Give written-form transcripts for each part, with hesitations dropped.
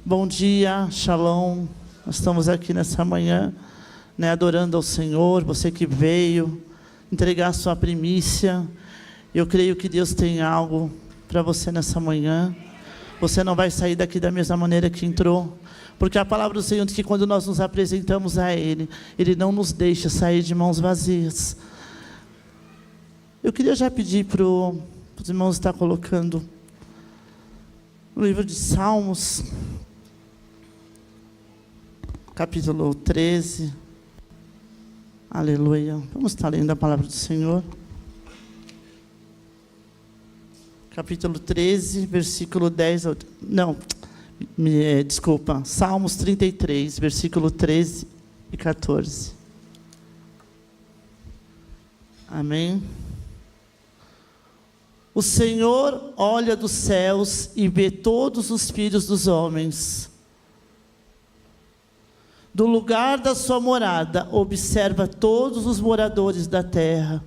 Bom dia, shalom. Nós estamos aqui nessa manhã, adorando ao Senhor. Você que veio entregar a sua primícia. Eu creio que Deus tem algo para você nessa manhã. Você não vai sair daqui da mesma maneira que entrou, porque a palavra do Senhor diz que quando nós nos apresentamos a Ele, Ele não nos deixa sair de mãos vazias. Eu queria já pedir para os irmãos estar colocando o livro de Salmos, capítulo 13. Aleluia. Vamos estar lendo a palavra do Senhor. Capítulo 13, versículo 10. Desculpa. Salmos 33, versículo 13 e 14. Amém. O Senhor olha dos céus e vê todos os filhos dos homens. Do lugar da sua morada, observa todos os moradores da terra.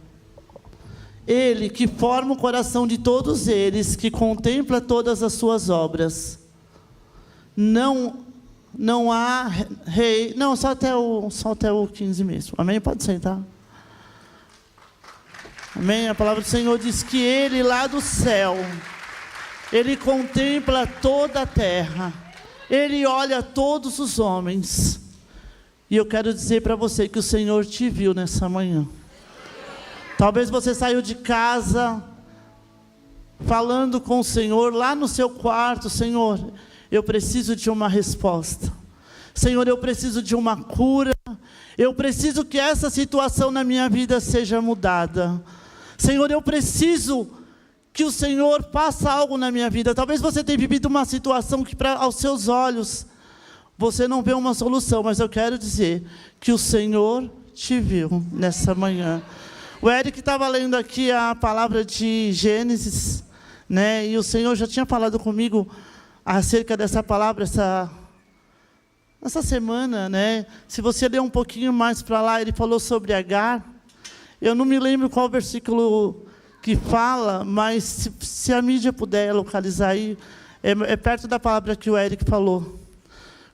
Ele que forma o coração de todos eles, que contempla todas as suas obras. Não há rei... Não, só até o 15 mesmo. Amém? Pode sentar. Amém? A palavra do Senhor diz que Ele lá do céu, Ele contempla toda a terra. Ele olha todos os homens. E eu quero dizer para você que o Senhor te viu nessa manhã. Talvez você saiu de casa falando com o Senhor lá no seu quarto. Senhor, eu preciso de uma resposta. Senhor, eu preciso de uma cura. Eu preciso que essa situação na minha vida seja mudada. Senhor, eu preciso que o Senhor faça algo na minha vida. Talvez você tenha vivido uma situação que aos seus olhos você não vê uma solução, mas eu quero dizer que o Senhor te viu nessa manhã. O Eric estava lendo aqui a palavra de Gênesis, e o Senhor já tinha falado comigo acerca dessa palavra essa semana, Se você ler um pouquinho mais para lá, ele falou sobre Agar. Eu não me lembro qual versículo que fala, mas se a mídia puder localizar aí, é perto da palavra que o Eric falou.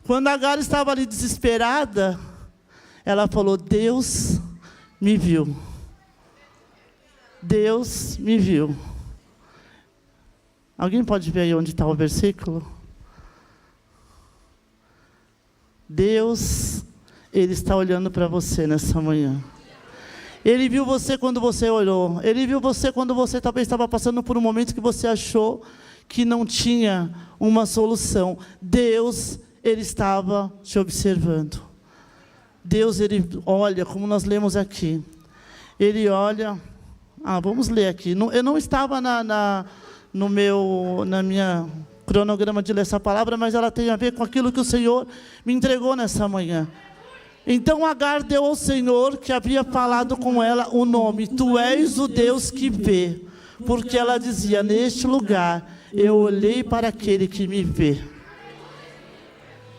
Quando Agar estava ali desesperada, ela falou: Deus me viu. Deus me viu. Alguém pode ver aí onde está o versículo? Deus, Ele está olhando para você nessa manhã. Ele viu você quando você olhou. Ele viu você quando você talvez estava passando por um momento que você achou que não tinha uma solução. Deus, Ele estava te observando. Deus, Ele olha, como nós lemos aqui. Ele olha... vamos ler aqui. Eu não estava na minha cronograma de ler essa palavra, mas ela tem a ver com aquilo que o Senhor me entregou nessa manhã. Então Agar deu ao Senhor, que havia falado com ela, o nome: Tu és o Deus que vê. Porque ela dizia: Neste lugar eu olhei para aquele que me vê.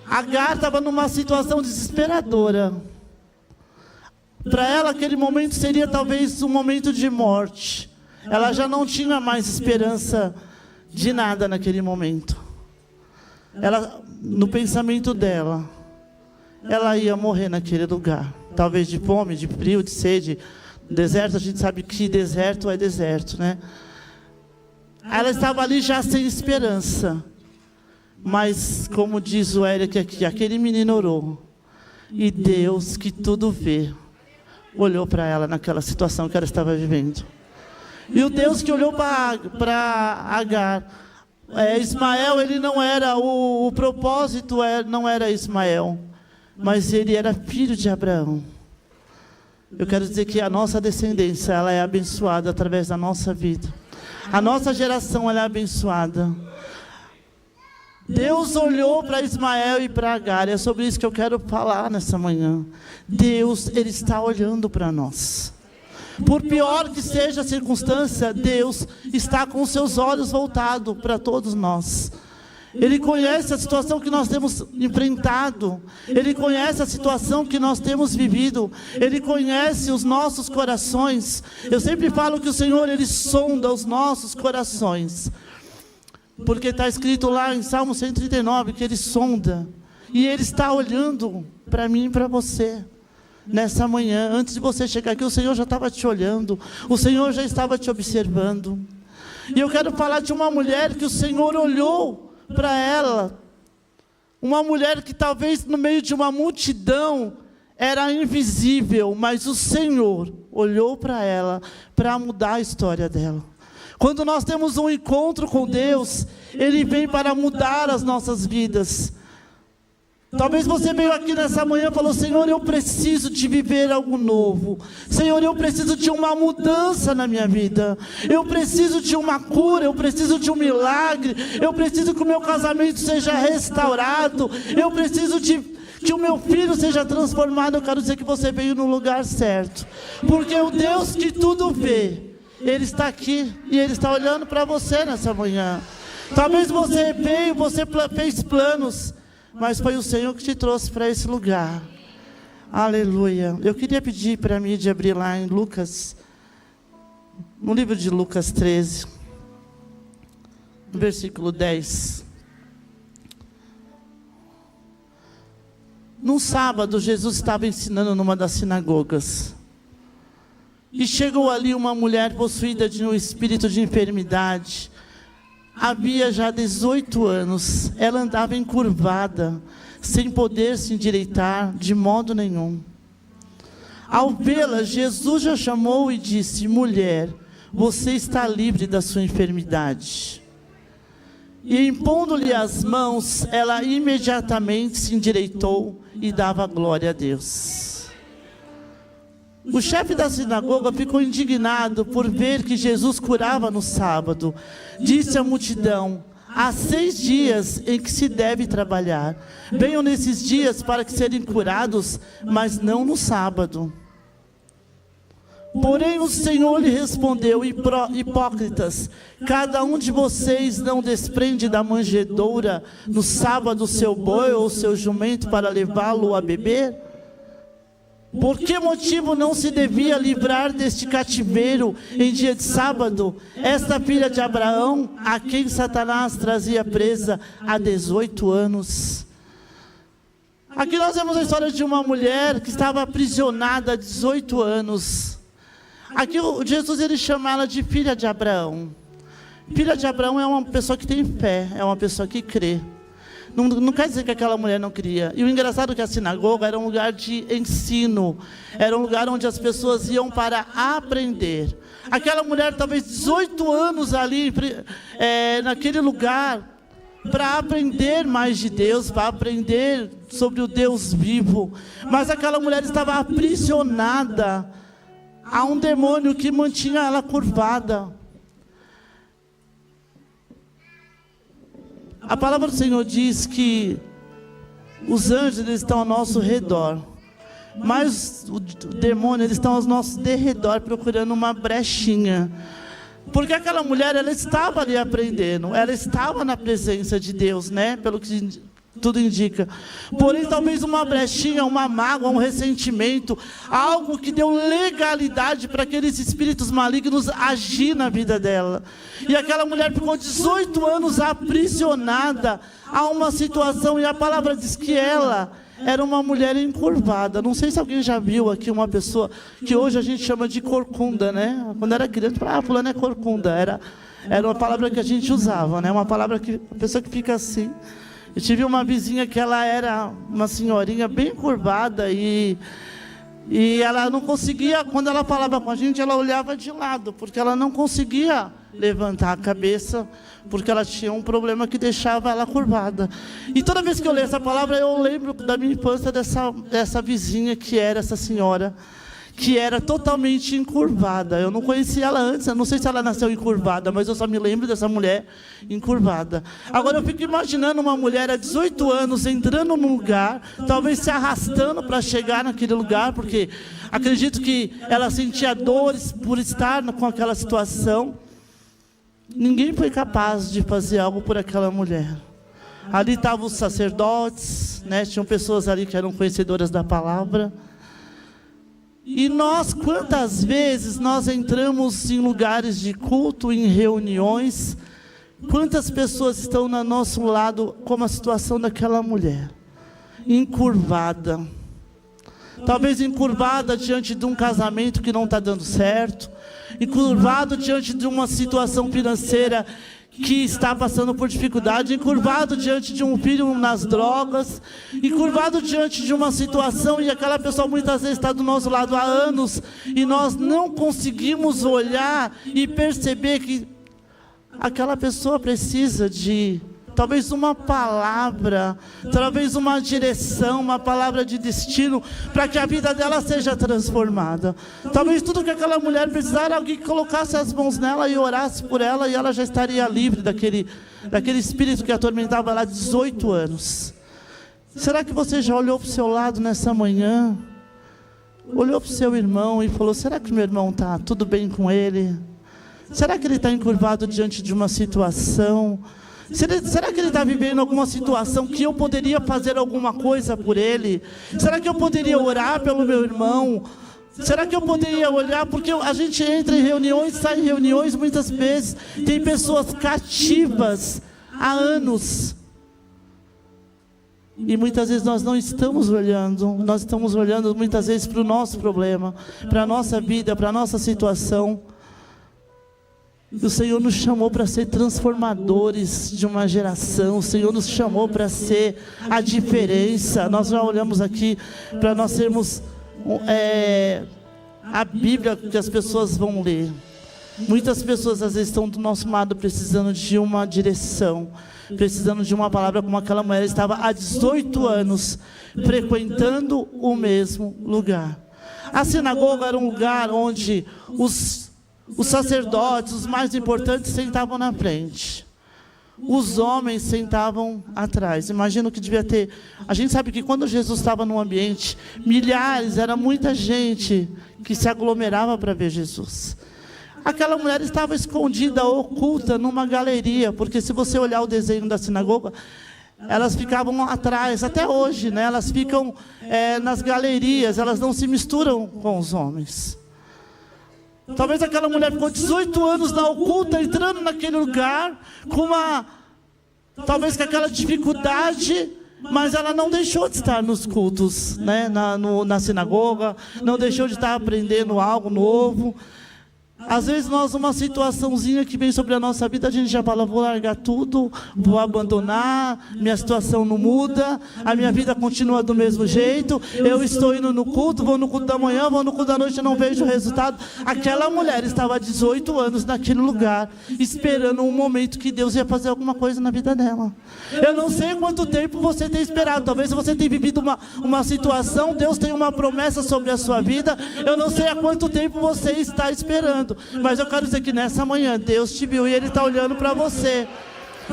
Agar estava numa situação desesperadora. Para ela, aquele momento seria talvez um momento de morte. Ela já não tinha mais esperança de nada naquele momento. No pensamento dela, ela ia morrer naquele lugar. Talvez de fome, de frio, de sede. Deserto, a gente sabe que deserto é deserto, Ela estava ali já sem esperança. Mas, como diz o Eric aqui, aquele menino orou. E Deus, que tudo vê, olhou para ela naquela situação que ela estava vivendo. E o Deus que olhou para Agar, Ismael, ele não era, o propósito não era Ismael, mas ele era filho de Abraão. Eu quero dizer que a nossa descendência, ela é abençoada através da nossa vida. A nossa geração, ela é abençoada. Deus olhou para Ismael e para Agar. É sobre isso que eu quero falar nessa manhã. Deus, Ele está olhando para nós. Por pior que seja a circunstância, Deus está com os seus olhos voltados para todos nós. Ele conhece a situação que nós temos enfrentado. Ele conhece a situação que nós temos vivido. Ele conhece os nossos corações. Eu sempre falo que o Senhor, Ele sonda os nossos corações. Porque está escrito lá em Salmo 139 que Ele sonda. E Ele está olhando para mim e para você. Nessa manhã, antes de você chegar aqui, o Senhor já estava te olhando. O Senhor já estava te observando. E eu quero falar de uma mulher que o Senhor olhou para ela. Uma mulher que talvez no meio de uma multidão era invisível, mas o Senhor olhou para ela para mudar a história dela. Quando nós temos um encontro com Deus, Ele vem para mudar as nossas vidas. Talvez você veio aqui nessa manhã e falou: Senhor, eu preciso de viver algo novo. Senhor, eu preciso de uma mudança na minha vida. Eu preciso de uma cura, eu preciso de um milagre. Eu preciso que o meu casamento seja restaurado. Eu preciso que o meu filho seja transformado. Eu quero dizer que você veio no lugar certo. Porque o Deus que tudo vê, Ele está aqui e Ele está olhando para você nessa manhã. Talvez você veio, você fez planos, mas foi o Senhor que te trouxe para esse lugar. Aleluia. Eu queria pedir para a mídia abrir lá em Lucas, no livro de Lucas 13, no versículo 10. Num sábado, Jesus estava ensinando numa das sinagogas. E chegou ali uma mulher possuída de um espírito de enfermidade. Havia já 18 anos, ela andava encurvada, sem poder se endireitar de modo nenhum. Ao vê-la, Jesus já chamou e disse: mulher, você está livre da sua enfermidade. E impondo-lhe as mãos, ela imediatamente se endireitou e dava glória a Deus. O chefe da sinagoga ficou indignado por ver que Jesus curava no sábado. Disse à multidão: há 6 dias em que se deve trabalhar. Venham nesses dias para que serem curados, mas não no sábado. Porém o Senhor lhe respondeu: hipócritas, cada um de vocês não desprende da manjedoura no sábado seu boi ou seu jumento para levá-lo a beber? Por que motivo não se devia livrar deste cativeiro em dia de sábado esta filha de Abraão, a quem Satanás trazia presa há 18 anos? Aqui nós vemos a história de uma mulher que estava aprisionada há 18 anos. Aqui Jesus ele chama ela de filha de Abraão. Filha de Abraão é uma pessoa que tem fé, é uma pessoa que crê. Não quer dizer que aquela mulher não cria. E o engraçado é que a sinagoga era um lugar de ensino. Era um lugar onde as pessoas iam para aprender. Aquela mulher, talvez 18 anos ali, naquele lugar, para aprender mais de Deus, para aprender sobre o Deus vivo. Mas aquela mulher estava aprisionada a um demônio que mantinha ela curvada. A palavra do Senhor diz que os anjos eles estão ao nosso redor, mas o demônio eles estão ao nosso derredor procurando uma brechinha. Porque aquela mulher ela estava ali aprendendo, ela estava na presença de Deus, né? Pelo que tudo indica. Porém, talvez uma brechinha, uma mágoa, um ressentimento, algo que deu legalidade para aqueles espíritos malignos agir na vida dela. E aquela mulher ficou 18 anos aprisionada a uma situação, e a palavra diz que ela era uma mulher encurvada. Não sei se alguém já viu aqui uma pessoa que hoje a gente chama de corcunda, né? Quando era criança, fulano é corcunda. Era uma palavra que a gente usava, né? Uma palavra que a pessoa que fica assim. Eu tive uma vizinha que ela era uma senhorinha bem curvada e ela não conseguia, quando ela falava com a gente, ela olhava de lado, porque ela não conseguia levantar a cabeça, porque ela tinha um problema que deixava ela curvada. E toda vez que eu leio essa palavra, eu lembro da minha infância dessa vizinha que era essa senhora, que era totalmente encurvada. Eu não conhecia ela antes, eu não sei se ela nasceu encurvada, mas eu só me lembro dessa mulher encurvada. Agora eu fico imaginando uma mulher há 18 anos entrando num lugar, talvez se arrastando para chegar naquele lugar, porque acredito que ela sentia dores por estar com aquela situação. Ninguém foi capaz de fazer algo por aquela mulher. Ali estavam os sacerdotes, né? Tinham pessoas ali que eram conhecedoras da palavra. E nós, quantas vezes nós entramos em lugares de culto, em reuniões, Quantas pessoas estão no nosso lado como a situação daquela mulher, encurvada, talvez encurvada diante de um casamento que não está dando certo, encurvado diante de uma situação financeira que está passando por dificuldade, encurvado diante de um filho nas drogas, encurvado diante de uma situação, e aquela pessoa muitas vezes está do nosso lado há anos, e nós não conseguimos olhar e perceber que aquela pessoa precisa de talvez uma palavra, talvez uma direção, uma palavra de destino, para que a vida dela seja transformada. Talvez tudo que aquela mulher precisava era alguém que colocasse as mãos nela e orasse por ela, e ela já estaria livre daquele espírito que atormentava ela há 18 anos. Será que você já olhou para o seu lado nessa manhã? Olhou para o seu irmão e falou: será que o meu irmão está tudo bem com ele? Será que ele está encurvado diante de uma situação? Será que ele está vivendo alguma situação que eu poderia fazer alguma coisa por ele? Será que eu poderia orar pelo meu irmão? Será que eu poderia olhar? Porque a gente entra em reuniões, sai em reuniões, muitas vezes tem pessoas cativas há anos. E muitas vezes nós não estamos olhando, nós estamos olhando muitas vezes para o nosso problema, para a nossa vida, para a nossa situação. O Senhor nos chamou para ser transformadores de uma geração. O Senhor nos chamou para ser a diferença. Nós já olhamos aqui para nós sermos a Bíblia que as pessoas vão ler. Muitas pessoas às vezes estão do nosso lado precisando de uma direção, precisando de uma palavra, como aquela mulher estava há 18 anos frequentando o mesmo lugar. A sinagoga era um lugar onde os sacerdotes, os mais importantes, sentavam na frente. Os homens sentavam atrás. Imagino que devia ter... A gente sabe que quando Jesus estava num ambiente, milhares, era muita gente que se aglomerava para ver Jesus. Aquela mulher estava escondida, oculta, numa galeria, porque se você olhar o desenho da sinagoga, elas ficavam atrás, até hoje, né? Elas ficam nas galerias, elas não se misturam com os homens. Talvez aquela mulher ficou 18 anos na oculta, entrando naquele lugar, talvez com aquela dificuldade, mas ela não deixou de estar nos cultos, né? na sinagoga, não deixou de estar aprendendo algo novo. Às vezes nós, uma situaçãozinha que vem sobre a nossa vida, a gente já fala: vou largar tudo, vou abandonar, minha situação não muda, a minha vida continua do mesmo jeito, eu estou indo no culto, vou no culto da manhã, vou no culto da noite e não vejo o resultado. Aquela mulher estava há 18 anos naquele lugar, esperando um momento que Deus ia fazer alguma coisa na vida dela. Eu não sei quanto tempo você tem esperado, talvez você tenha vivido uma situação, Deus tem uma promessa sobre a sua vida, eu não sei há quanto tempo você está esperando. Mas eu quero dizer que nessa manhã Deus te viu e Ele está olhando para você.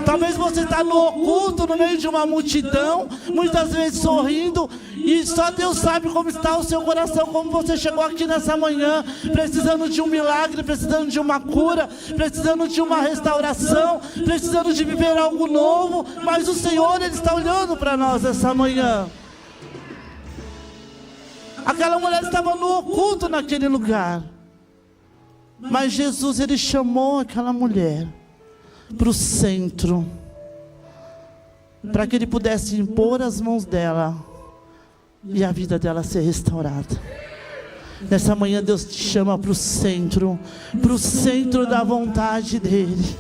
Talvez você está no oculto, no meio de uma multidão, muitas vezes sorrindo, e só Deus sabe como está o seu coração, como você chegou aqui nessa manhã, precisando de um milagre, precisando de uma cura, precisando de uma restauração, precisando de viver algo novo. Mas o Senhor, Ele está olhando para nós essa manhã. Aquela mulher estava no oculto naquele lugar, mas Jesus, Ele chamou aquela mulher para o centro, para que Ele pudesse impor as mãos dela e a vida dela ser restaurada. Nessa manhã Deus te chama para o centro da vontade dEle.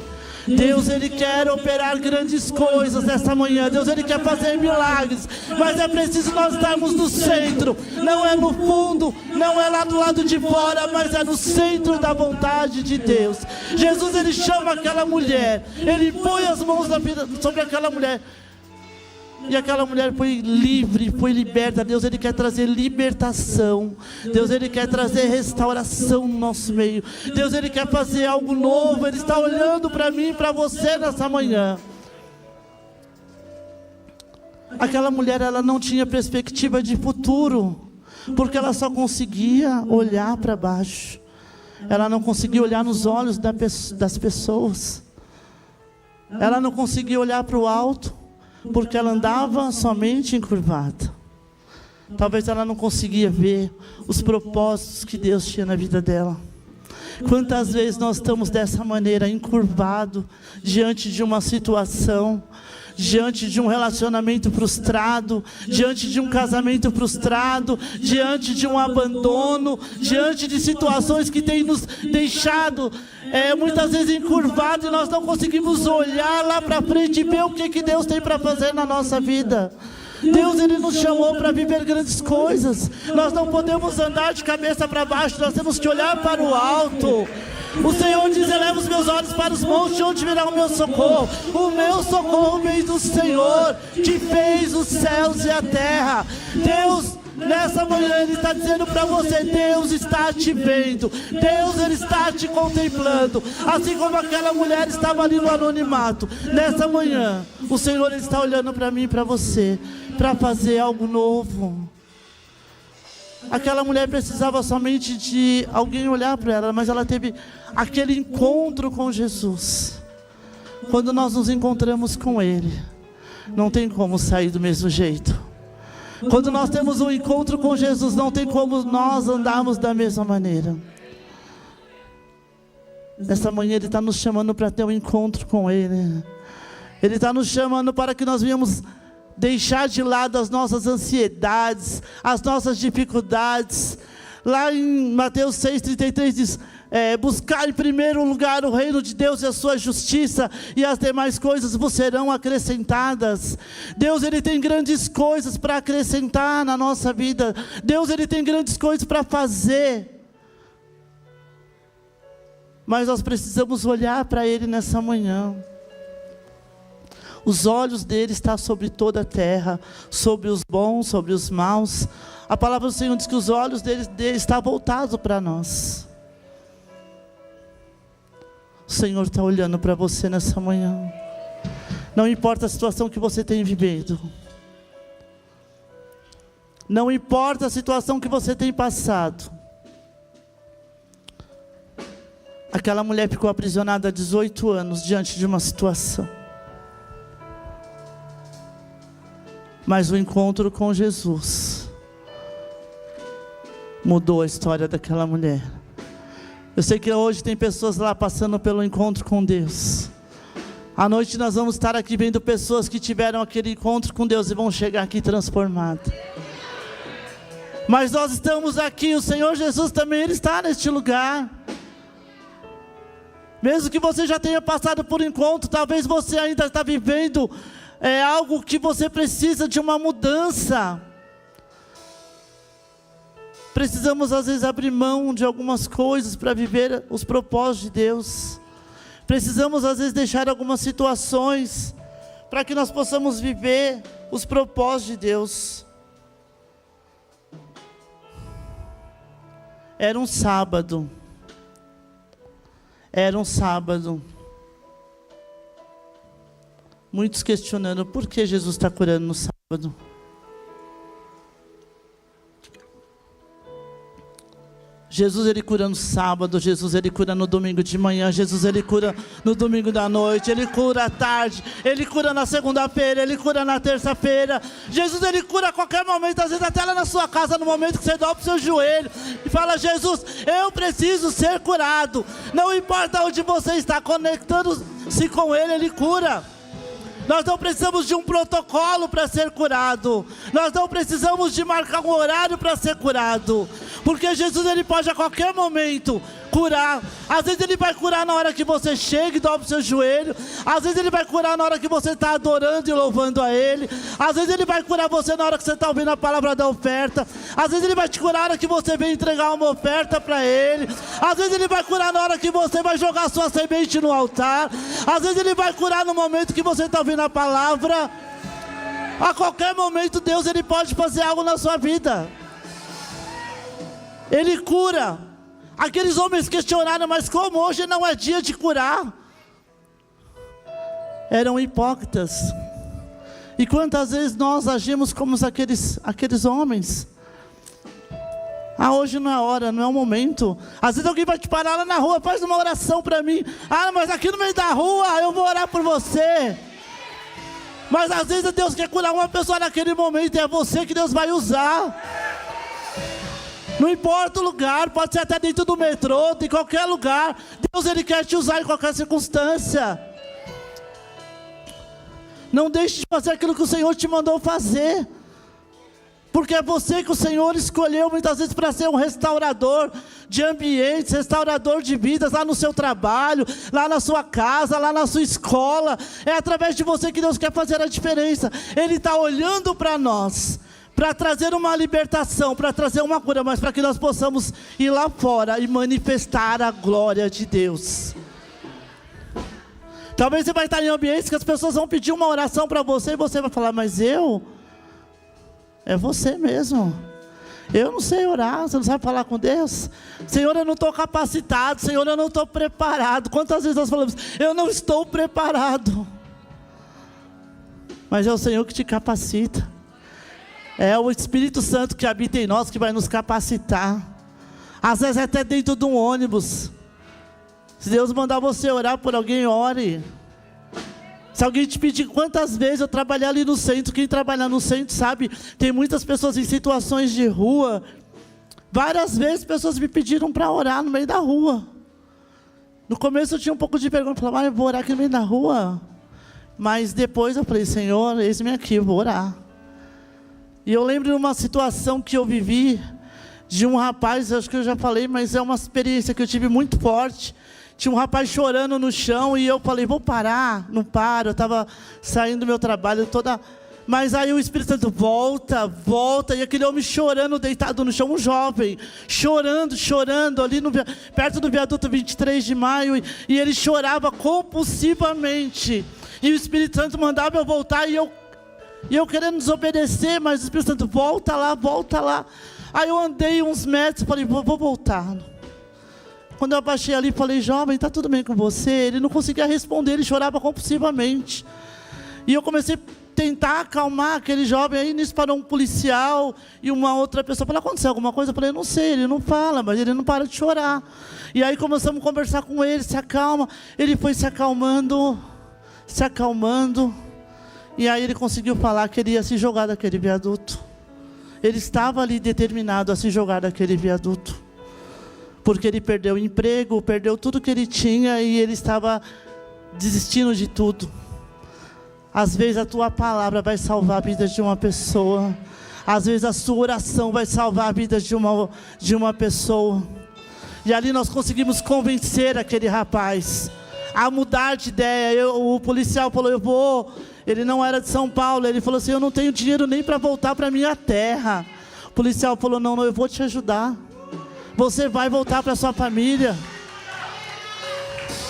Deus, Ele quer operar grandes coisas nessa manhã. Deus, Ele quer fazer milagres, mas é preciso nós estarmos no centro. Não é no fundo, não é lá do lado de fora, mas é no centro da vontade de Deus. Jesus, Ele chama aquela mulher, Ele põe as mãos sobre aquela mulher, e aquela mulher foi livre, foi liberta. Deus, Ele quer trazer libertação. Deus, Ele quer trazer restauração no nosso meio. Deus, Ele quer fazer algo novo. Ele está olhando para mim e para você nessa manhã. Aquela mulher, ela não tinha perspectiva de futuro, porque ela só conseguia olhar para baixo. Ela não conseguia olhar nos olhos das pessoas. Ela não conseguia olhar para o alto, porque ela andava somente encurvada. Talvez ela não conseguia ver os propósitos que Deus tinha na vida dela. Quantas vezes nós estamos dessa maneira, encurvado, diante de uma situação, diante de um relacionamento frustrado, diante de um casamento frustrado, diante de um abandono, diante de situações que têm nos deixado muitas vezes encurvados, e nós não conseguimos olhar lá para frente e ver o que Deus tem para fazer na nossa vida. Deus, Ele nos chamou para viver grandes coisas. Nós não podemos andar de cabeça para baixo, nós temos que olhar para o alto. O Senhor diz: eleva os meus olhos para os montes, de onde virá o meu socorro? O meu socorro vem do Senhor, que fez os céus e a terra. Deus, nessa manhã, Ele está dizendo para você: Deus está te vendo, Deus, Ele está te contemplando. Assim como aquela mulher estava ali no anonimato, nessa manhã, o Senhor, Ele está olhando para mim e para você, para fazer algo novo. Aquela mulher precisava somente de alguém olhar para ela, mas ela teve aquele encontro com Jesus. Quando nós nos encontramos com Ele, não tem como sair do mesmo jeito. Quando nós temos um encontro com Jesus, não tem como nós andarmos da mesma maneira. Nessa manhã Ele está nos chamando para ter um encontro com Ele. Ele está nos chamando para que nós venhamos deixar de lado as nossas ansiedades, as nossas dificuldades. Lá em Mateus 6,33 diz: buscar em primeiro lugar o reino de Deus e a sua justiça, e as demais coisas vos serão acrescentadas. Deus, Ele tem grandes coisas para acrescentar na nossa vida. Deus, Ele tem grandes coisas para fazer. Mas nós precisamos olhar para Ele nessa manhã. Os olhos dele estão sobre toda a terra, sobre os bons, sobre os maus. A palavra do Senhor diz que os olhos dele estão voltados para nós. O Senhor está olhando para você nessa manhã. Não importa a situação que você tem vivido. Não importa a situação que você tem passado. Aquela mulher ficou aprisionada há 18 anos diante de uma situação. Mas o encontro com Jesus mudou a história daquela mulher. Eu sei que hoje tem pessoas lá passando pelo encontro com Deus. À noite nós vamos estar aqui vendo pessoas que tiveram aquele encontro com Deus e vão chegar aqui transformadas. Mas nós estamos aqui, o Senhor Jesus também, Ele está neste lugar. Mesmo que você já tenha passado por encontro, talvez você ainda está vivendo algo que você precisa de uma mudança. Precisamos às vezes abrir mão de algumas coisas para viver os propósitos de Deus. Precisamos às vezes deixar algumas situações para que nós possamos viver os propósitos de Deus. Era um sábado. Muitos questionando por que Jesus está curando no sábado. Jesus, Ele cura no sábado, Jesus, Ele cura no domingo de manhã, Jesus, Ele cura no domingo da noite, Ele cura à tarde, Ele cura na segunda-feira, Ele cura na terça-feira. Jesus, Ele cura a qualquer momento, às vezes até lá na sua casa, no momento que você dobra o seu joelho e fala: Jesus, eu preciso ser curado. Não importa onde você está, conectando-se com Ele, Ele cura. Nós não precisamos de um protocolo para ser curado. Nós não precisamos de marcar um horário para ser curado. Porque Jesus, Ele pode a qualquer momento curar. Às vezes Ele vai curar na hora que você chega e dobra o seu joelho. Às vezes Ele vai curar na hora que você está adorando e louvando a Ele. Às vezes Ele vai curar você na hora que você está ouvindo a palavra da oferta. Às vezes Ele vai te curar na hora que você vem entregar uma oferta para Ele. Às vezes Ele vai curar na hora que você vai jogar a sua semente no altar. Às vezes Ele vai curar no momento que você está ouvindo a palavra. A qualquer momento Deus, Ele pode fazer algo na sua vida. Ele cura. Aqueles homens questionaram: mas como hoje não é dia de curar? Eram hipócritas. E quantas vezes nós agimos como aqueles homens? Hoje não é hora, não é o momento. Às vezes alguém vai te parar lá na rua: faz uma oração para mim. Mas aqui no meio da rua eu vou orar por você. Mas às vezes Deus quer curar uma pessoa naquele momento, e é você que Deus vai usar. Não importa o lugar, pode ser até dentro do metrô, em qualquer lugar. Deus, Ele quer te usar em qualquer circunstância. Não deixe de fazer aquilo que o Senhor te mandou fazer. Porque é você que o Senhor escolheu muitas vezes para ser um restaurador de ambientes, restaurador de vidas, lá no seu trabalho, lá na sua casa, lá na sua escola. É através de você que Deus quer fazer a diferença. Ele está olhando para nós, para trazer uma libertação, para trazer uma cura, mas para que nós possamos ir lá fora e manifestar a glória de Deus. Talvez você vai estar em ambientes que as pessoas vão pedir uma oração para você e você vai falar, mas é você mesmo. Eu não sei orar, você não sabe falar com Deus? Senhor, eu não estou capacitado, Senhor, eu não estou preparado. Quantas vezes nós falamos, eu não estou preparado. Mas é o Senhor que te capacita. É o Espírito Santo que habita em nós que vai nos capacitar. Às vezes até dentro de um ônibus. Se Deus mandar você orar por alguém, ore. Se alguém te pedir quantas vezes eu trabalhei ali no centro, quem trabalha no centro sabe, tem muitas pessoas em situações de rua. Várias vezes pessoas me pediram para orar no meio da rua. No começo eu tinha um pouco de vergonha, eu falava, eu vou orar aqui no meio da rua. Mas depois eu falei, Senhor, eis-me aqui, eu vou orar. E eu lembro de uma situação que eu vivi, de um rapaz, acho que eu já falei, mas é uma experiência que eu tive muito forte. Tinha um rapaz chorando no chão e eu falei, vou parar, não paro. Eu estava saindo do meu trabalho toda... Mas aí o Espírito Santo volta, e aquele homem chorando, deitado no chão, um jovem, chorando ali perto do viaduto 23 de maio, e ele chorava compulsivamente. E o Espírito Santo mandava eu voltar, e eu querendo desobedecer, mas o Espírito Santo, volta lá. Aí eu andei uns metros, falei, vou voltar. Quando eu abaixei ali, falei, jovem, está tudo bem com você? Ele não conseguia responder, ele chorava compulsivamente. E eu comecei a tentar acalmar aquele jovem, aí nisso parou um policial e uma outra pessoa, falou, aconteceu alguma coisa? Eu falei, não sei, ele não fala, mas ele não para de chorar. E aí começamos a conversar com ele, se acalma. Ele foi se acalmando, e aí ele conseguiu falar que ele ia se jogar daquele viaduto. Ele estava ali determinado a se jogar daquele viaduto. Porque ele perdeu o emprego, perdeu tudo que ele tinha e ele estava desistindo de tudo. Às vezes a tua palavra vai salvar a vida de uma pessoa. Às vezes a sua oração vai salvar a vida de uma pessoa. E ali nós conseguimos convencer aquele rapaz a mudar de ideia. O policial falou, eu vou. Ele não era de São Paulo. Ele falou assim, eu não tenho dinheiro nem para voltar para minha terra. O policial falou, não, eu vou te ajudar. Você vai voltar para sua família.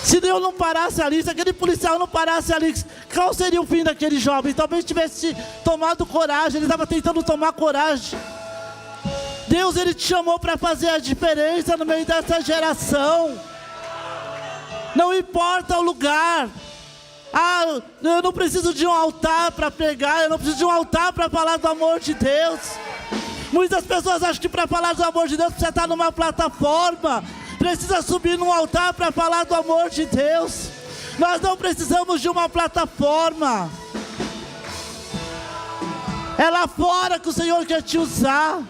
Se Deus não parasse ali, se aquele policial não parasse ali, qual seria o fim daquele jovem? Talvez tivesse tomado coragem, ele estava tentando tomar coragem. Deus, Ele te chamou para fazer a diferença no meio dessa geração. Não importa o lugar. Eu não preciso de um altar para pregar, eu não preciso de um altar para falar do amor de Deus. Muitas pessoas acham que para falar do amor de Deus precisa estar numa plataforma, precisa subir num altar para falar do amor de Deus. Nós não precisamos de uma plataforma. É lá fora que o Senhor quer te usar.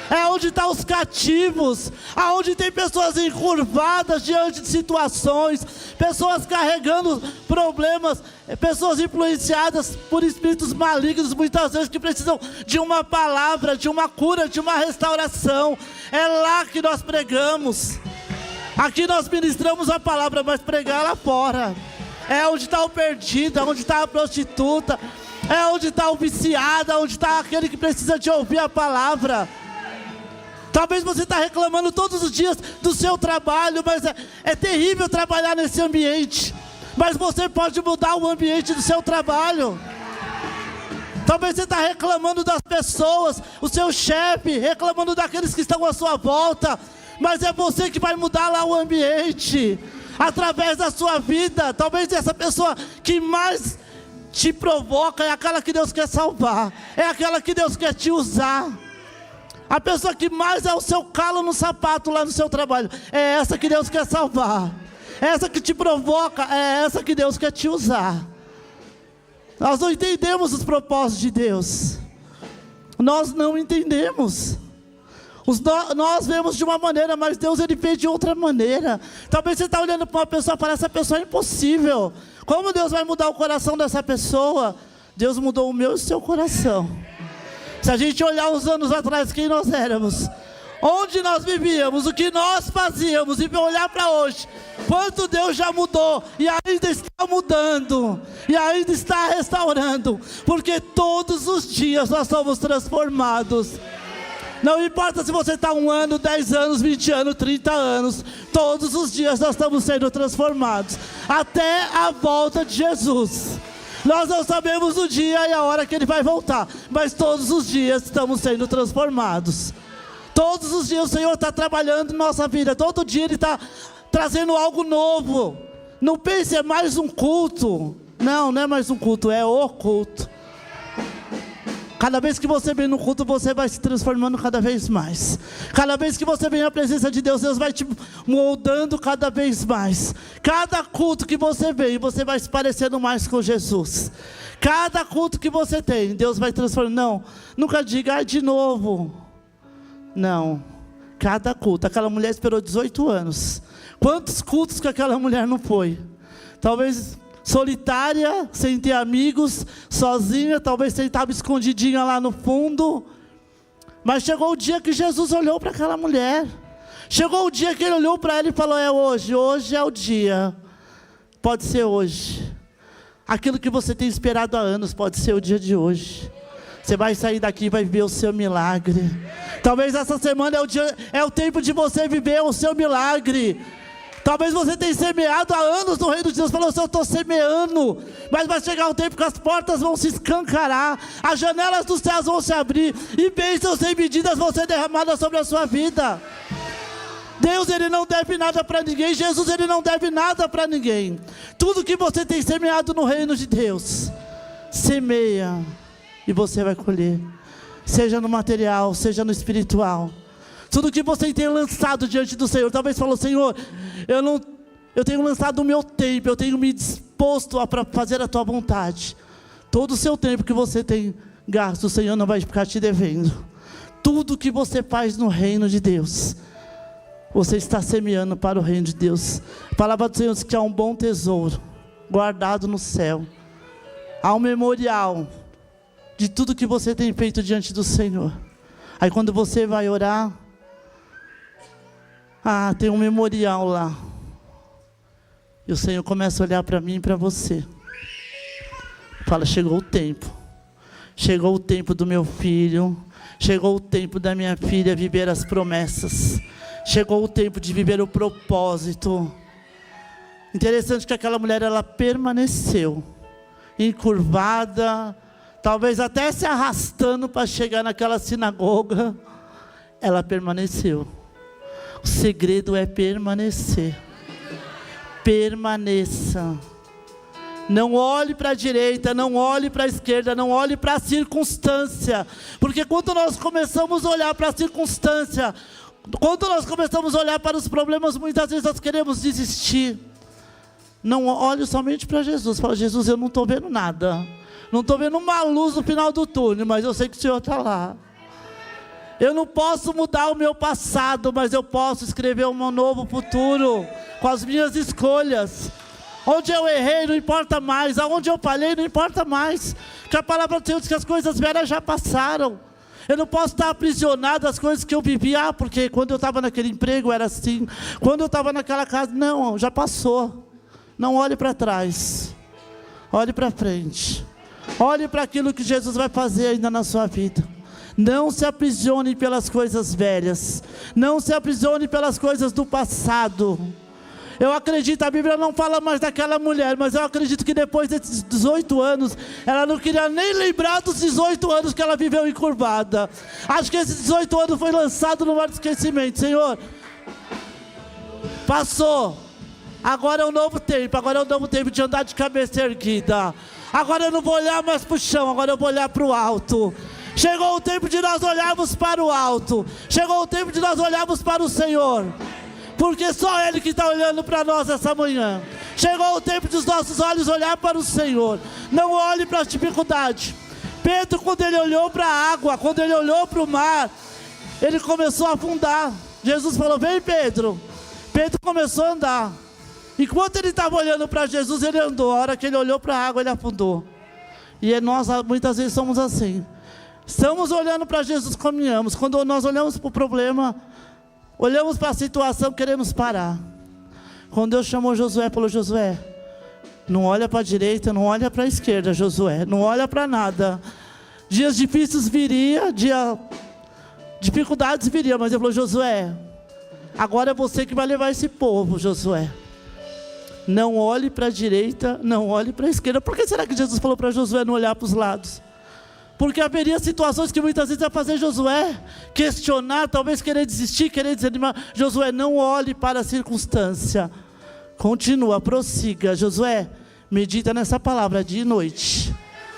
É onde estão os cativos, aonde tem pessoas encurvadas diante de situações, pessoas carregando problemas, pessoas influenciadas por espíritos malignos, muitas vezes que precisam de uma palavra, de uma cura, de uma restauração. É lá que nós pregamos. Aqui nós ministramos a palavra, mas pregar lá fora. É onde está o perdido, é onde está a prostituta, é onde está o viciado, é onde está aquele que precisa de ouvir a palavra. Talvez você está reclamando todos os dias do seu trabalho, mas é terrível trabalhar nesse ambiente. Mas você pode mudar o ambiente do seu trabalho. Talvez você está reclamando das pessoas, o seu chefe, reclamando daqueles que estão à sua volta. Mas é você que vai mudar lá o ambiente, através da sua vida. Talvez essa pessoa que mais te provoca é aquela que Deus quer salvar, é aquela que Deus quer te usar. A pessoa que mais é o seu calo no sapato lá no seu trabalho, é essa que Deus quer salvar. É essa que te provoca, é essa que Deus quer te usar. Nós não entendemos os propósitos de Deus. Nós não entendemos. Nós vemos de uma maneira, mas Deus ele fez de outra maneira. Talvez você está olhando para uma pessoa e fala, essa pessoa é impossível. Como Deus vai mudar o coração dessa pessoa? Deus mudou o meu e o seu coração. Se a gente olhar uns anos atrás, quem nós éramos, onde nós vivíamos, o que nós fazíamos, e olhar para hoje, quanto Deus já mudou, e ainda está mudando, e ainda está restaurando, porque todos os dias nós somos transformados. Não importa se você está 1 ano, 10 anos, 20 anos, 30 anos, todos os dias nós estamos sendo transformados, até a volta de Jesus. Nós não sabemos o dia e a hora que Ele vai voltar, mas todos os dias estamos sendo transformados. Todos os dias o Senhor está trabalhando em nossa vida, todo dia Ele está trazendo algo novo. Não pense, é mais um culto. Não, não é mais um culto, é o culto. Cada vez que você vem no culto, você vai se transformando cada vez mais. Cada vez que você vem na presença de Deus, Deus vai te moldando cada vez mais. Cada culto que você vem, você vai se parecendo mais com Jesus. Cada culto que você tem, Deus vai transformando. Não, nunca diga, de novo. Não, cada culto. Aquela mulher esperou 18 anos. Quantos cultos que aquela mulher não foi? Talvez solitária, sem ter amigos, sozinha, talvez estava escondidinha lá no fundo. Mas chegou o dia que Jesus olhou para aquela mulher. Chegou o dia que Ele olhou para ela e falou, é hoje, hoje é o dia. Pode ser hoje. Aquilo que você tem esperado há anos, pode ser o dia de hoje. Você vai sair daqui e vai viver o seu milagre. Talvez essa semana é o tempo de você viver o seu milagre. Talvez você tenha semeado há anos no reino de Deus, falou assim, eu estou semeando, mas vai chegar um tempo que as portas vão se escancarar, as janelas dos céus vão se abrir, e bênçãos sem medidas vão ser derramadas sobre a sua vida. Deus ele não deve nada para ninguém, Jesus ele não deve nada para ninguém. Tudo que você tem semeado no reino de Deus, semeia, e você vai colher, seja no material, seja no espiritual. Tudo que você tem lançado diante do Senhor, talvez falou, Senhor, eu tenho lançado o meu tempo, eu tenho me disposto a fazer a tua vontade. Todo o seu tempo que você tem gasto, o Senhor não vai ficar te devendo. Tudo que você faz no reino de Deus, você está semeando para o reino de Deus. A palavra do Senhor diz que há um bom tesouro guardado no céu. Há um memorial de tudo que você tem feito diante do Senhor. Aí quando você vai orar, tem um memorial lá. E o Senhor começa a olhar para mim e para você. Fala, chegou o tempo. Chegou o tempo do meu filho. Chegou o tempo da minha filha viver as promessas. Chegou o tempo de viver o propósito. Interessante que aquela mulher, ela permaneceu encurvada, talvez até se arrastando para chegar naquela sinagoga. Ela permaneceu. O segredo é permanecer. Permaneça. Não olhe para a direita, não olhe para a esquerda, não olhe para a circunstância. Porque quando nós começamos a olhar para a circunstância, quando nós começamos a olhar para os problemas, muitas vezes nós queremos desistir. Não olhe somente para Jesus. Fala, Jesus, eu não estou vendo nada. Não estou vendo uma luz no final do túnel, mas eu sei que o Senhor está lá. Eu não posso mudar o meu passado, mas eu posso escrever um novo futuro com as minhas escolhas. Onde eu errei não importa mais, aonde eu falhei não importa mais, porque a palavra do Senhor diz que as coisas velhas já passaram. Eu não posso estar aprisionado às coisas que eu vivia, porque quando eu estava naquele emprego era assim, quando eu estava naquela casa, não, já passou. Não olhe para trás, olhe para frente, olhe para aquilo que Jesus vai fazer ainda na sua vida. Não se aprisione pelas coisas velhas, não se aprisione pelas coisas do passado. Eu acredito, a Bíblia não fala mais daquela mulher, mas eu acredito que depois desses 18 anos, ela não queria nem lembrar dos 18 anos que ela viveu encurvada. Acho que esses 18 anos foi lançado no mar do esquecimento. Senhor, passou, agora é um novo tempo, agora é um novo tempo de andar de cabeça erguida. Agora eu não vou olhar mais para o chão, agora eu vou olhar para o alto. Chegou o tempo de nós olharmos para o alto. Chegou o tempo de nós olharmos para o Senhor, porque só Ele que está olhando para nós essa manhã. Chegou o tempo dos nossos olhos olhar para o Senhor. Não olhe para as dificuldades. Pedro, quando ele olhou para a água, quando ele olhou para o mar, Ele começou a afundar. Jesus falou: vem, Pedro. Pedro começou a andar. Enquanto ele estava olhando para Jesus, ele andou. A hora que ele olhou para a água, ele afundou. E nós muitas vezes somos assim. Estamos olhando para Jesus, caminhamos. Quando nós olhamos para o problema, olhamos para a situação, queremos parar. Quando Deus chamou Josué, falou: Josué, não olha para a direita, não olha para a esquerda, Josué. Não olha para nada. Dias difíceis viria, dificuldades viria, mas ele falou: Josué, agora é você que vai levar esse povo, Josué. Não olhe para a direita, não olhe para a esquerda. Por que será que Jesus falou para Josué não olhar para os lados? Porque haveria situações que muitas vezes ia fazer Josué questionar, talvez querer desistir, querer desanimar. Josué, não olhe para a circunstância. Continua, prossiga. Josué, medita nessa palavra dia e noite.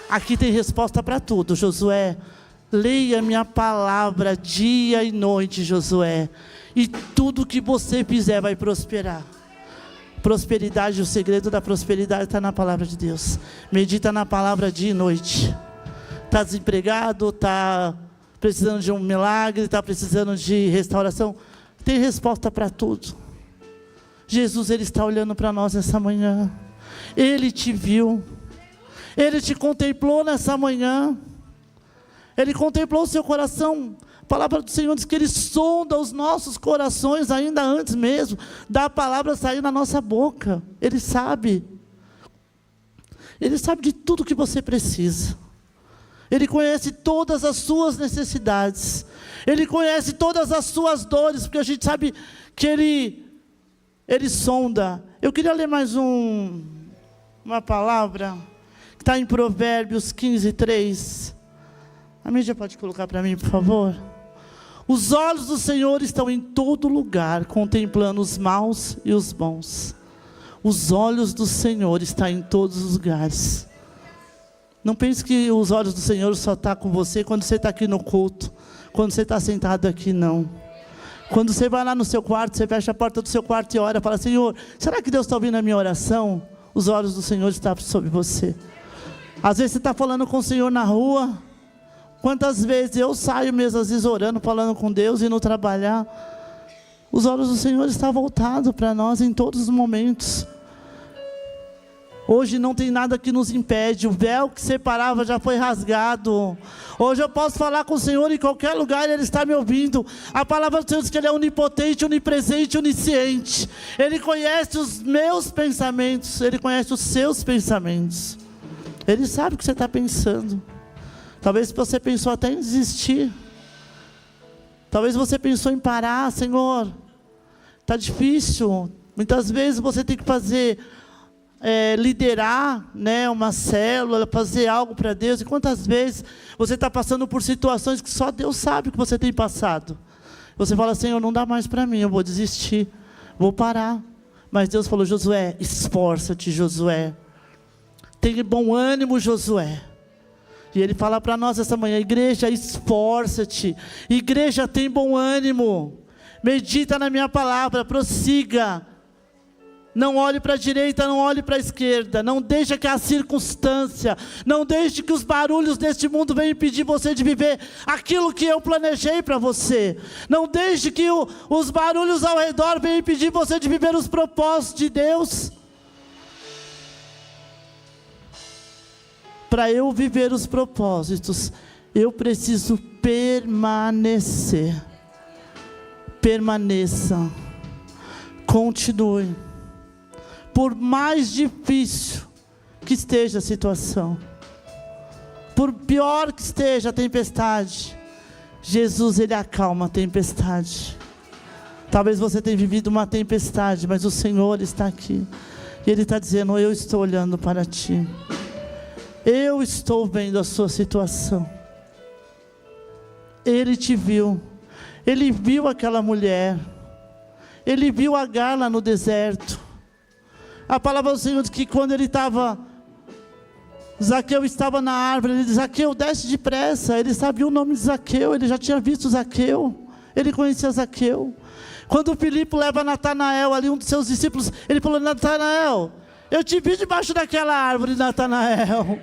Aqui tem resposta para tudo, Josué. Leia minha palavra dia e noite, Josué. E tudo que você fizer vai prosperar. Prosperidade, o segredo da prosperidade está na palavra de Deus. Medita na palavra dia e noite. Está desempregado, está precisando de um milagre, está precisando de restauração. Tem resposta para tudo. Jesus, Ele está olhando para nós nessa manhã. Ele te viu. Ele te contemplou nessa manhã. Ele contemplou o seu coração. A palavra do Senhor diz que Ele sonda os nossos corações ainda antes mesmo da palavra sair da nossa boca. Ele sabe. Ele sabe de tudo que você precisa. Ele conhece todas as suas necessidades. Ele conhece todas as suas dores, porque a gente sabe que Ele sonda. Eu queria ler mais uma palavra que está em Provérbios 15:3. A mídia pode colocar para mim, por favor? Os olhos do Senhor estão em todo lugar, contemplando os maus e os bons. Os olhos do Senhor estão em todos os lugares. Não pense que os olhos do Senhor só estão com você quando você está aqui no culto, quando você está sentado aqui, não. Quando você vai lá no seu quarto, você fecha a porta do seu quarto e ora, fala: Senhor, será que Deus está ouvindo a minha oração? Os olhos do Senhor estão sobre você. Às vezes você está falando com o Senhor na rua. Quantas vezes eu saio mesmo, às vezes orando, falando com Deus, indo trabalhar. Os olhos do Senhor estão voltados para nós em todos os momentos. Hoje não tem nada que nos impede. O véu que separava já foi rasgado. Hoje eu posso falar com o Senhor em qualquer lugar e Ele está me ouvindo. A palavra do Senhor diz que Ele é onipotente, onipresente, onisciente. Ele conhece os meus pensamentos. Ele conhece os seus pensamentos. Ele sabe o que você está pensando. Talvez você pensou até em desistir. Talvez você pensou em parar. Senhor, está difícil. Muitas vezes você tem que liderar, né, uma célula, fazer algo para Deus. E quantas vezes você está passando por situações que só Deus sabe que você tem passado. Você fala: Senhor, não dá mais para mim, eu vou desistir, vou parar. Mas Deus falou: Josué, esforça-te, Josué. Tenha bom ânimo, Josué. E Ele fala para nós essa manhã: igreja, esforça-te. Igreja, tem bom ânimo. Medita na minha palavra, prossiga. Não olhe para a direita, não olhe para a esquerda. Não deixe que a circunstância, não deixe que os barulhos deste mundo venham impedir você de viver aquilo que eu planejei para você. Não deixe que os barulhos ao redor venham impedir você de viver os propósitos de Deus. Para eu viver os propósitos, eu preciso permanecer. Permaneça. Continue. Por mais difícil que esteja a situação, por pior que esteja a tempestade, Jesus, Ele acalma a tempestade. Talvez você tenha vivido uma tempestade, mas o Senhor está aqui. E Ele está dizendo: eu estou olhando para ti. Eu estou vendo a sua situação. Ele te viu. Ele viu aquela mulher. Ele viu Agar lá no deserto. A palavra do Senhor diz que quando Zaqueu estava na árvore, ele disse: Zaqueu, desce depressa. Ele sabia o nome de Zaqueu, ele já tinha visto Zaqueu. Ele conhecia Zaqueu. Quando Filipe leva Natanael ali, um dos seus discípulos, ele falou: Natanael, eu te vi debaixo daquela árvore, Natanael.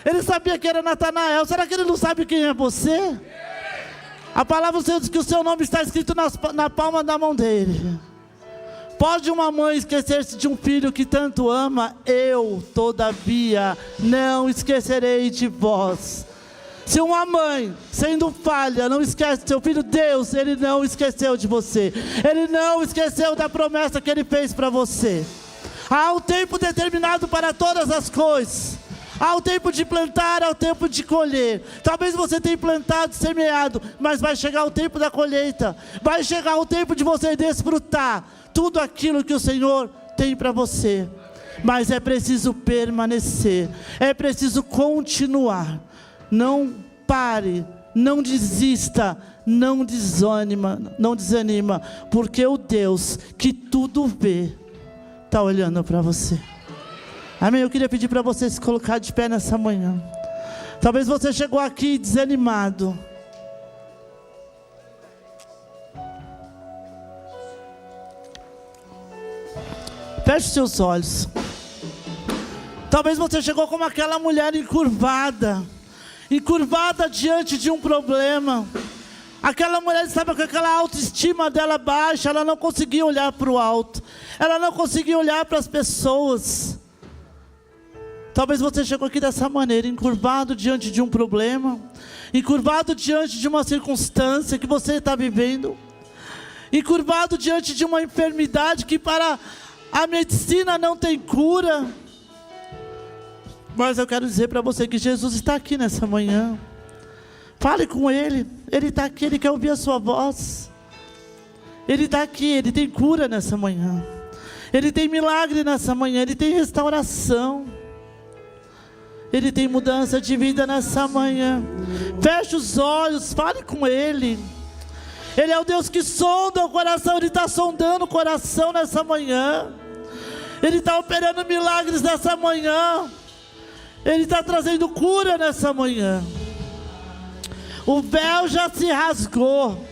Ele sabia que era Natanael. Será que ele não sabe quem é você? A palavra do Senhor diz que o seu nome está escrito na palma da mão dele. Pode uma mãe esquecer-se de um filho que tanto ama? Eu, todavia, não esquecerei de vós. Se uma mãe, sendo falha, não esquece do seu filho, Deus, Ele não esqueceu de você. Ele não esqueceu da promessa que Ele fez para você. Há um tempo determinado para todas as coisas. Há o tempo de plantar, há o tempo de colher. Talvez você tenha plantado, semeado, mas vai chegar o tempo da colheita. Vai chegar o tempo de você desfrutar tudo aquilo que o Senhor tem para você. Mas é preciso permanecer, é preciso continuar. Não pare, não desista, não desanima, porque o Deus que tudo vê está olhando para você. Amém? Eu queria pedir para você se colocar de pé nessa manhã. Talvez você chegou aqui desanimado. Feche seus olhos. Talvez você chegou como aquela mulher encurvada diante de um problema. Aquela mulher estava com aquela autoestima dela baixa, ela não conseguia olhar para o alto, ela não conseguia olhar para as pessoas. Talvez você chegou aqui dessa maneira, encurvado diante de um problema, encurvado diante de uma circunstância que você está vivendo, encurvado diante de uma enfermidade que para a medicina não tem cura. Mas eu quero dizer para você que Jesus está aqui nessa manhã. Fale com Ele, Ele está aqui, Ele quer ouvir a sua voz. Ele está aqui, Ele tem cura nessa manhã. Ele tem milagre nessa manhã, Ele tem restauração. Ele tem mudança de vida nessa manhã. Feche os olhos, fale com Ele. Ele é o Deus que sonda o coração, Ele está sondando o coração nessa manhã. Ele está operando milagres nessa manhã. Ele está trazendo cura nessa manhã. O véu já se rasgou.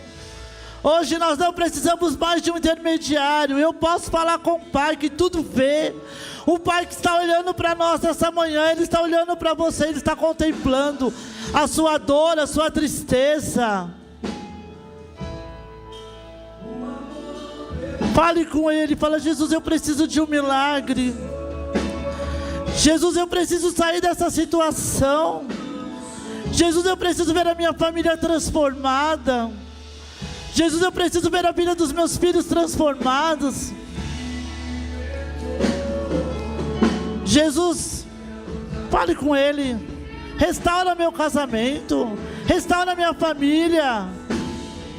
Hoje nós não precisamos mais de um intermediário. Eu posso falar com o Pai que tudo vê. O Pai que está olhando para nós nessa manhã. Ele está olhando para você. Ele está contemplando a sua dor, a sua tristeza. Fale com Ele. Fala: Jesus, eu preciso de um milagre. Jesus, eu preciso sair dessa situação. Jesus, eu preciso ver a minha família transformada. Jesus, eu preciso ver a vida dos meus filhos transformados. Jesus, fale com Ele. Restaura meu casamento. Restaura minha família.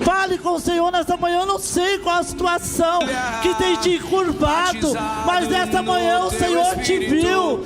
Fale com o Senhor nessa manhã. Eu não sei qual a situação que tem te encurvado, mas nessa manhã o Senhor te viu.